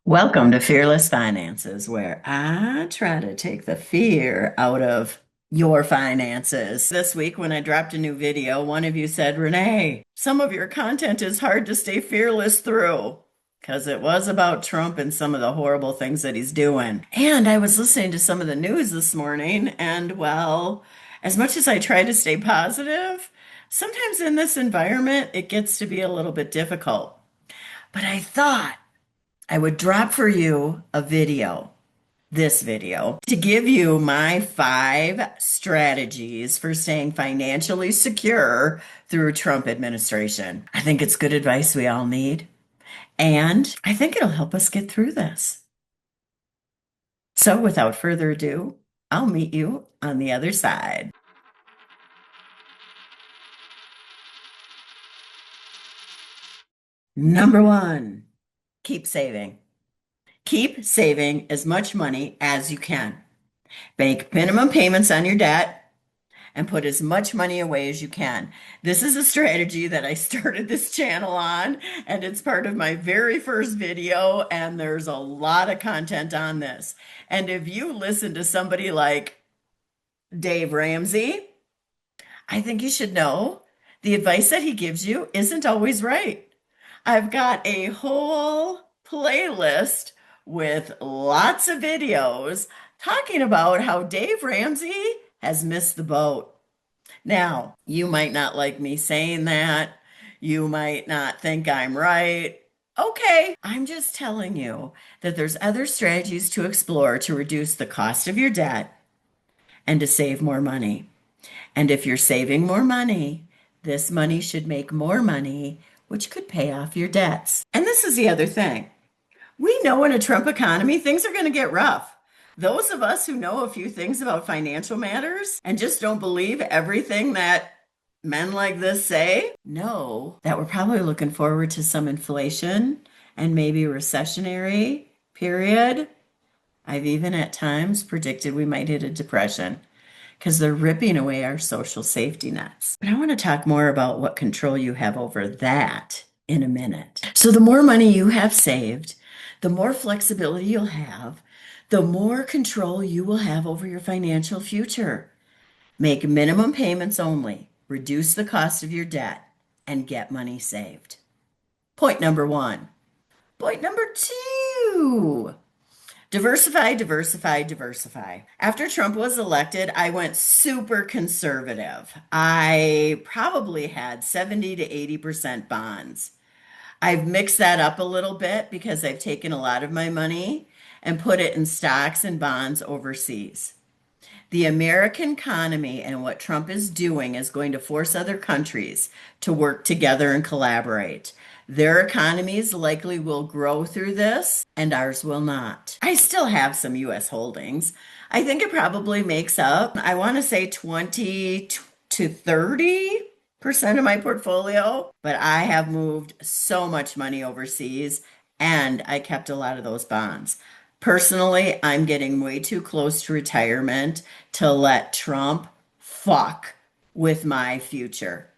Welcome to Fearless Finances, where I try to take the fear out of your finances. This week, when I dropped a new video, one of you said, Renee, some of your content is hard to stay fearless through because it was about Trump and some of the horrible things that he's doing. And I was listening to some of the news this morning, and well, as much as I try to stay positive, sometimes in this environment, it gets to be a little bit difficult. But I thought, I would drop for you a video, this video, to give you my 5 strategies for staying financially secure through Trump administration. I think it's good advice we all need, and I think it'll help us get through this. So without further ado, I'll meet you on the other side. Number 1, keep saving. Keep saving as much money as you can. Make minimum payments on your debt and put as much money away as you can. This is a strategy that I started this channel on, and it's part of my very first video, and there's a lot of content on this. And if you listen to somebody like Dave Ramsey, I think you should know the advice that he gives you isn't always right. I've got a whole playlist with lots of videos talking about how Dave Ramsey has missed the boat. Now, you might not like me saying that. You might not think I'm right. Okay, I'm just telling you that there's other strategies to explore to reduce the cost of your debt and to save more money. And if you're saving more money, this money should make more money, which could pay off your debts. And this is the other thing. We know in a Trump economy, things are going to get rough. Those of us who know a few things about financial matters and just don't believe everything that men like this say, know that we're probably looking forward to some inflation and maybe a recessionary period. I've even at times predicted we might hit a depression because they're ripping away our social safety nets. But I want to talk more about what control you have over that in a minute. So the more money you have saved, the more flexibility you'll have, the more control you will have over your financial future. Make minimum payments only, reduce the cost of your debt, and get money saved. Point number 1. Point number 2. Diversify, diversify, diversify. After Trump was elected, I went super conservative. I probably had 70 to 80% bonds. I've mixed that up a little bit because I've taken a lot of my money and put it in stocks and bonds overseas. The American economy and what Trump is doing is going to force other countries to work together and collaborate. Their economies likely will grow through this, and ours will not. I still have some U.S. holdings. I think it probably makes up, I want to say 20 to 30% of my portfolio, but I have moved so much money overseas, and I kept a lot of those bonds. Personally, I'm getting way too close to retirement to let Trump fuck with my future.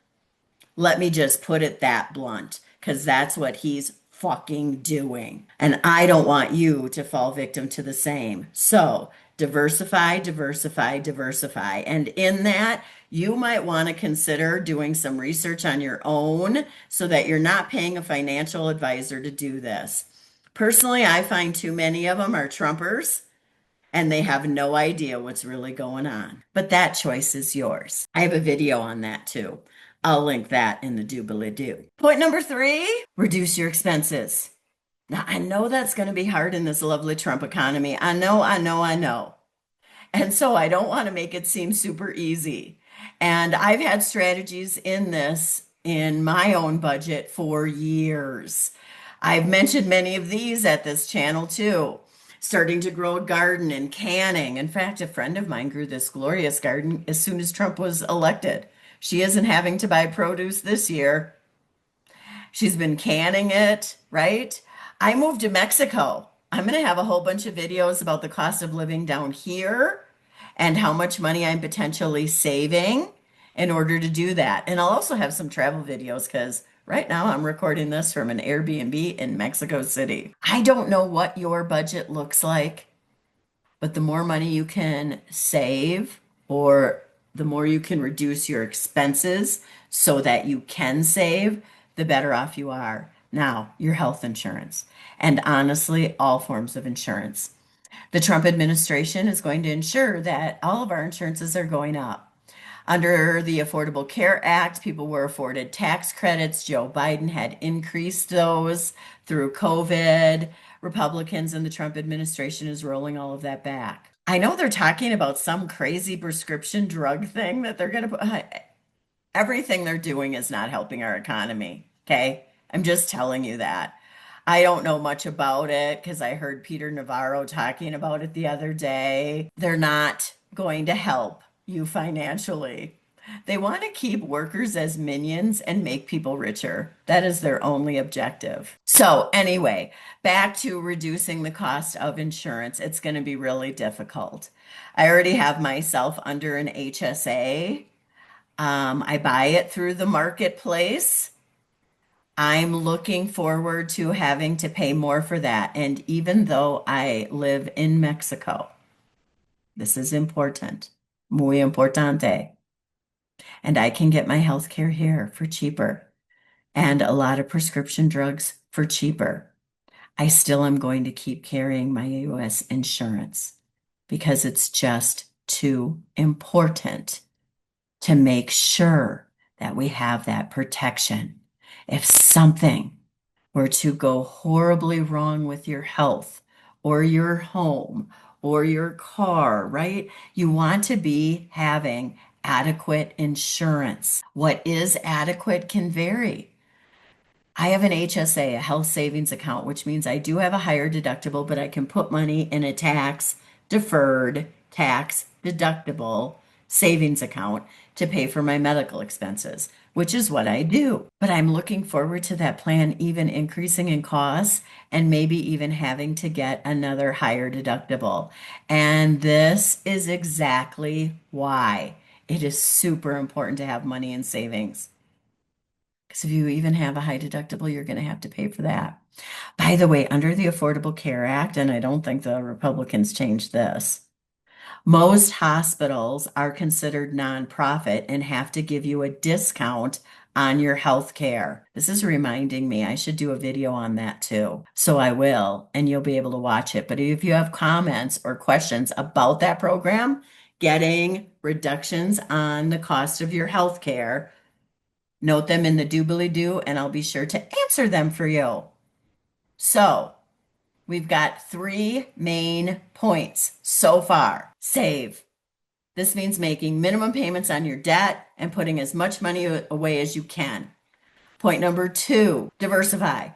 Let me just put it that blunt, because that's what he's fucking doing. And I don't want you to fall victim to the same. So diversify, diversify, diversify. And in that, you might want to consider doing some research on your own so that you're not paying a financial advisor to do this. Personally, I find too many of them are Trumpers and they have no idea what's really going on. But that choice is yours. I have a video on that too. I'll link that in the doobly-doo. Point number 3, reduce your expenses. Now, I know that's going to be hard in this lovely Trump economy. I know, I know, I know. And so I don't want to make it seem super easy. And I've had strategies in this in my own budget for years. I've mentioned many of these at this channel too. Starting to grow a garden and canning. In fact, a friend of mine grew this glorious garden as soon as Trump was elected. She isn't having to buy produce this year. She's been canning it, right? I moved to Mexico. I'm going to have a whole bunch of videos about the cost of living down here and how much money I'm potentially saving in order to do that. And I'll also have some travel videos because Right now, I'm recording this from an Airbnb in Mexico City. I don't know what your budget looks like, but the more money you can save or the more you can reduce your expenses so that you can save, the better off you are. Now, your health insurance, and honestly, all forms of insurance. The Trump administration is going to ensure that all of our insurances are going up. Under the Affordable Care Act, people were afforded tax credits. Joe Biden had increased those through COVID. Republicans and the Trump administration is rolling all of that back. I know they're talking about some crazy prescription drug thing that they're going to put. Everything they're doing is not helping our economy. Okay. I'm just telling you that. I don't know much about it because I heard Peter Navarro talking about it the other day. They're not going to help you financially. They want to keep workers as minions and make people richer. That is their only objective. So, anyway, back to reducing the cost of insurance. It's going to be really difficult. I already have myself under an HSA. I buy it through the marketplace. I'm looking forward to having to pay more for that. And even though I live in Mexico, this is important, muy importante, and I can get my health care here for cheaper and a lot of prescription drugs for cheaper. I still am going to keep carrying my US insurance because it's just too important to make sure that we have that protection. If something were to go horribly wrong with your health or your home or your car, right? You want to be having adequate insurance. What is adequate can vary. I have an HSA, a health savings account, which means I do have a higher deductible, but I can put money in a tax deferred, tax deductible savings account to pay for my medical expenses, which is what I do. But I'm looking forward to that plan even increasing in costs and maybe even having to get another higher deductible. And this is exactly why it is super important to have money in savings. Because if you even have a high deductible, you're going to have to pay for that. By the way, under the Affordable Care Act, and I don't think the Republicans changed this, most hospitals are considered nonprofit and have to give you a discount on your health care. This is reminding me I should do a video on that too. So I will, and you'll be able to watch it. But if you have comments or questions about that program, getting reductions on the cost of your health care, note them in the doobly-doo, and I'll be sure to answer them for you. So, we've got three main points so far. Save. This means making minimum payments on your debt and putting as much money away as you can. Point number two, diversify.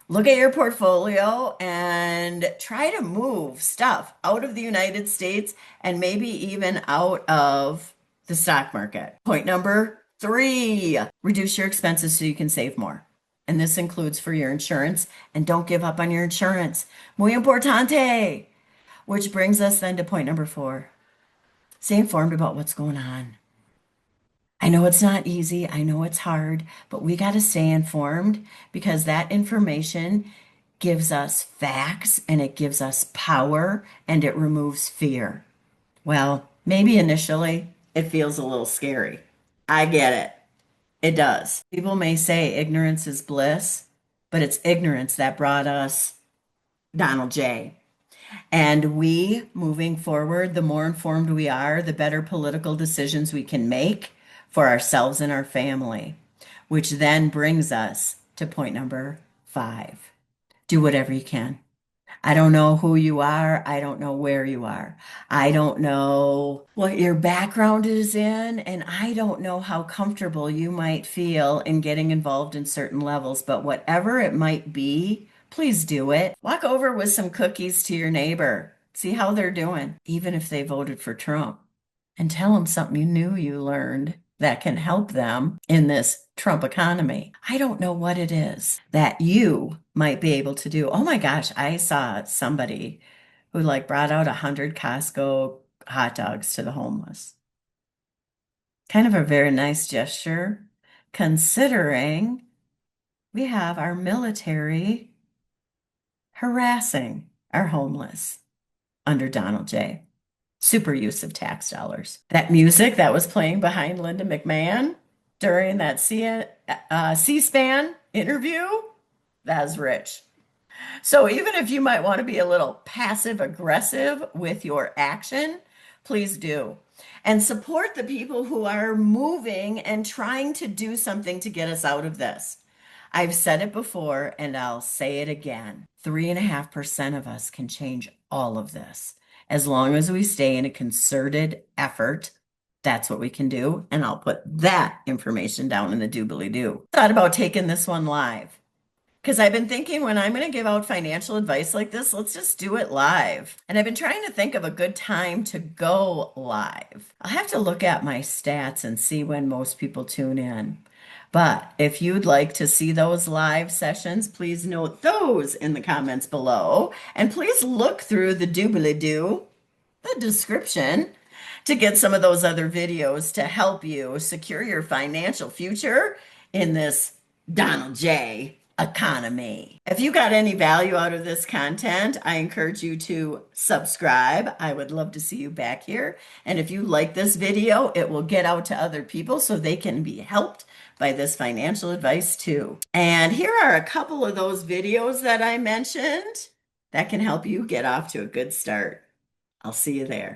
Look at your portfolio and try to move stuff out of the United States and maybe even out of the stock market. Point number three, reduce your expenses so you can save more. And this includes for your insurance. And don't give up on your insurance. Muy importante. Which brings us then to point number four. Stay informed about what's going on. I know it's not easy. I know it's hard, but we got to stay informed because that information gives us facts and it gives us power and it removes fear. Well, maybe initially it feels a little scary. I get it. It does. People may say ignorance is bliss, but it's ignorance that brought us Donald J. And we, moving forward, the more informed we are, the better political decisions we can make for ourselves and our family, which then brings us to point number five. Do whatever you can. I don't know who you are. I don't know where you are. I don't know what your background is in, and I don't know how comfortable you might feel in getting involved in certain levels, but whatever it might be, please do it. Walk over with some cookies to your neighbor. See how they're doing, even if they voted for Trump, and tell them something new you learned that can help them in this Trump economy. I don't know what it is that you might be able to do. Oh my gosh, I saw somebody who like brought out 100 Costco hot dogs to the homeless. Kind of a very nice gesture, considering we have our military harassing our homeless under Donald J. Super use of tax dollars. That music that was playing behind Linda McMahon during that C-SPAN interview, that's rich. So even if you might want to be a little passive aggressive with your action, please do. And support the people who are moving and trying to do something to get us out of this. I've said it before and I'll say it again. 3.5% of us can change all of this. As long as we stay in a concerted effort, that's what we can do. And I'll put that information down in the doobly doo. Thought about taking this one live. Because I've been thinking when I'm going to give out financial advice like this, let's just do it live. And I've been trying to think of a good time to go live. I'll have to look at my stats and see when most people tune in. But if you'd like to see those live sessions, please note those in the comments below. And please look through the doobly-doo, the description, to get some of those other videos to help you secure your financial future in this Donald J. economy. If you got any value out of this content, I encourage you to subscribe. I would love to see you back here. And if you like this video, it will get out to other people so they can be helped by this financial advice too. And here are a couple of those videos that I mentioned that can help you get off to a good start. I'll see you there.